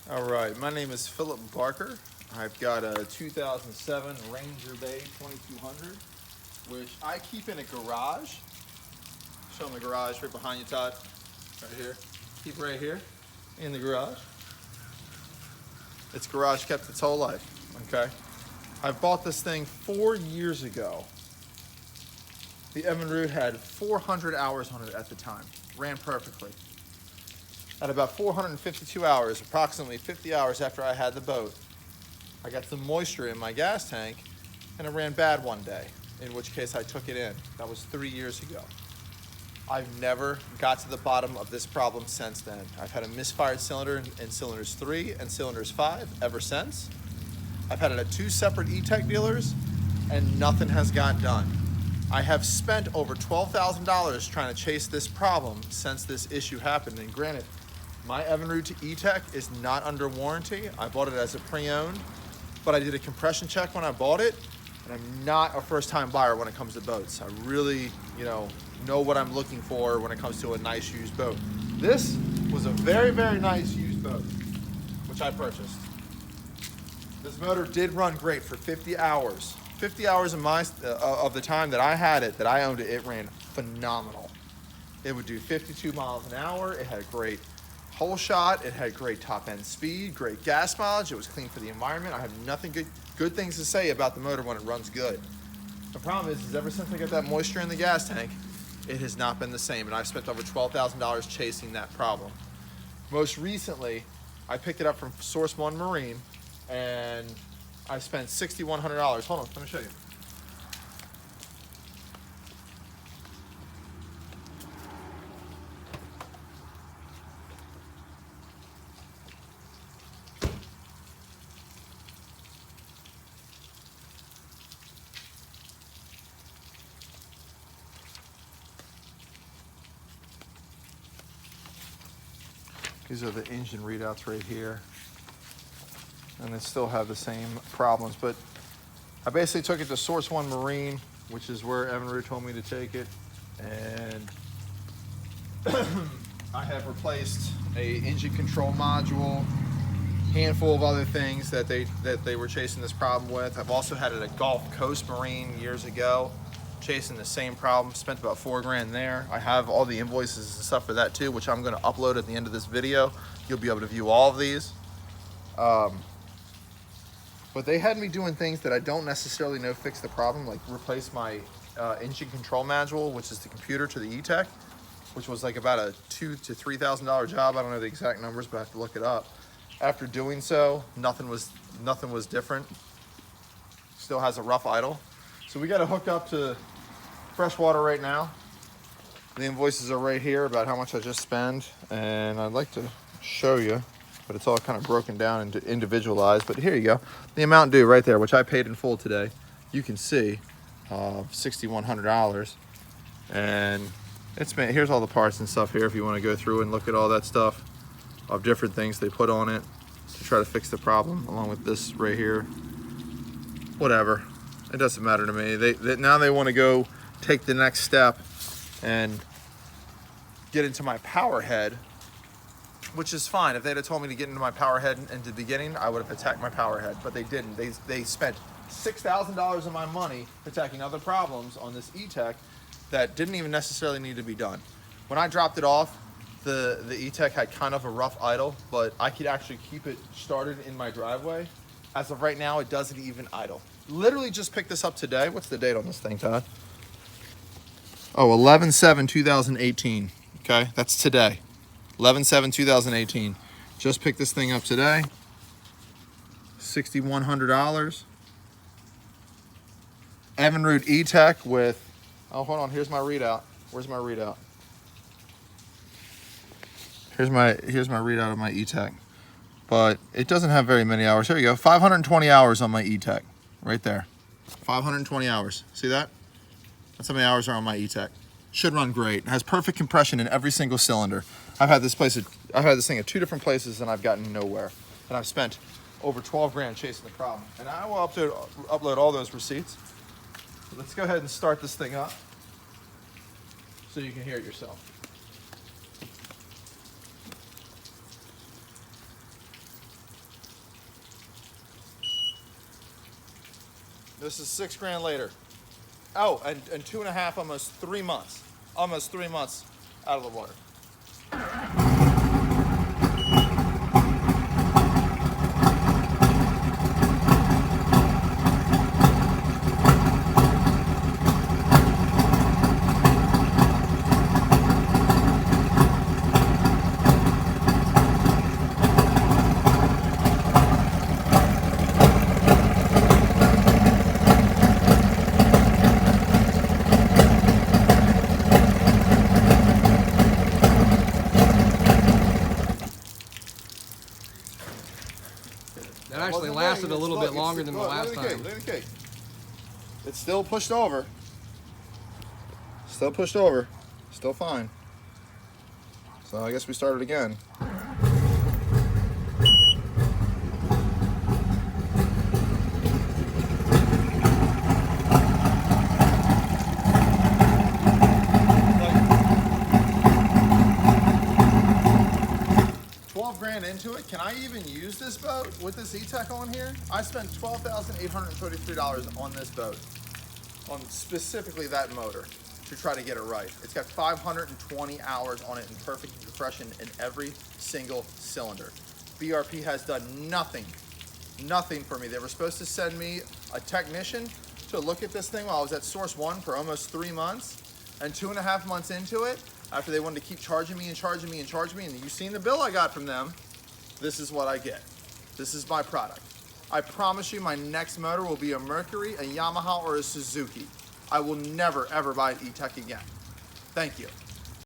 All right, my name is Philip Barker. I've got a 2007 Ranger Bay 2200, which I keep in a garage. Show them the garage right behind you, Todd. Right here. Keep right here in the garage. It's garage kept its whole life, okay? I bought this thing 4 years ago. The Evinrude had 400 hours on it at the time. Ran perfectly. At about 452 hours, approximately 50 hours after I had the boat, I got some moisture in my gas tank and it ran bad one day, in which case I took it in. That was 3 years ago. I've never got to the bottom of this problem since then. I've had a misfired cylinder in cylinders 3 and cylinders 5 ever since. I've had it at 2 separate etec dealers and nothing has gotten done. I have spent over $12,000 trying to chase this problem since this issue happened. And granted, my Evinrude to etec is not under warranty. I bought it as a pre-owned, but I did a compression check when I bought it, and I'm not a first-time buyer when it comes to boats. I really, know what I'm looking for when it comes to a nice used boat. This was a very, very nice used boat, which I purchased. This motor did run great for 50 hours. 50 hours of the time that I had it, that I owned it, it ran phenomenal. It would do 52 miles an hour. It had great hole shot. It had great top end speed, great gas mileage. It was clean for the environment. I have nothing good things to say about the motor when it runs good. The problem is ever since I got that moisture in the gas tank, it has not been the same, and I've spent over $12,000 chasing that problem. Most recently, I picked it up from Source One Marine, and I spent $6,100. Hold on, let me show you. These are the engine readouts right here. And they still have the same problems. But I basically took it to Source One Marine, which is where Evinrude told me to take it. And I have replaced a engine control module, handful of other things that they were chasing this problem with. I've also had it at Gulf Coast Marine years ago, chasing the same problem. Spent about $4 grand there. I have all the invoices and stuff for that too, which I'm going to upload at the end of this video. You'll be able to view all of these. But they had me doing things that I don't necessarily know fix the problem, like replace my engine control module, which is the computer to the etec, which was like about a $2,000 to $3,000 job. I don't know the exact numbers, but I have to look it up. After doing so, nothing was different. Still has a rough idle. So we got it hooked up to fresh water right now. The invoices are right here about how much I just spent, and I'd like to show you, but it's all kind of broken down and individualized. But here you go, the amount due right there, which I paid in full today. You can see $6,100, and here's all the parts and stuff here if you want to go through and look at all that stuff of different things they put on it to try to fix the problem, along with this right here. Whatever, it doesn't matter to me. Now they want to go take the next step and get into my power head, which is fine. If they'd have told me to get into my power head in the beginning, I would have attacked my power head, but they didn't. They spent $6,000 of my money attacking other problems on this etec that didn't even necessarily need to be done. When I dropped it off, the etec had kind of a rough idle, but I could actually keep it started in my driveway. As of right now, it doesn't even idle. Literally just picked this up today. What's the date on this thing, Todd? Oh, 11/7/2018. Okay, that's today. 11/7/2018. Just picked this thing up today. $6,100. Evinrude etec with, oh, hold on, here's my readout. Where's my readout? Here's my readout of my etec. But it doesn't have very many hours. Here you go, 520 hours on my etec. Right there. 520 hours. See that? That's how many hours are on my etec. Should run great. It has perfect compression in every single cylinder. I've had this thing at 2 different places and I've gotten nowhere. And I've spent over 12 grand chasing the problem. And I will upload all those receipts. So let's go ahead and start this thing up so you can hear it yourself. This is 6 grand later. Oh, and 2.5, almost 3 months. Almost 3 months out of the water. That actually lasted a little bit longer than the last time. Look at the cake. It's still pushed over. Still pushed over. Still fine. So I guess we start it again. 12 grand into it. Can I even use this boat with this etec on here? I spent $12,833 on this boat, on specifically that motor, to try to get it right. It's got 520 hours on it in perfect compression in every single cylinder. BRP has done nothing for me. They were supposed to send me a technician to look at this thing while I was at Source One for almost 3 months, and 2.5 months into it, after they wanted to keep charging me, and you've seen the bill I got from them, this is what I get. This is my product. I promise you my next motor will be a Mercury, a Yamaha, or a Suzuki. I will never, ever buy an etec again. Thank you.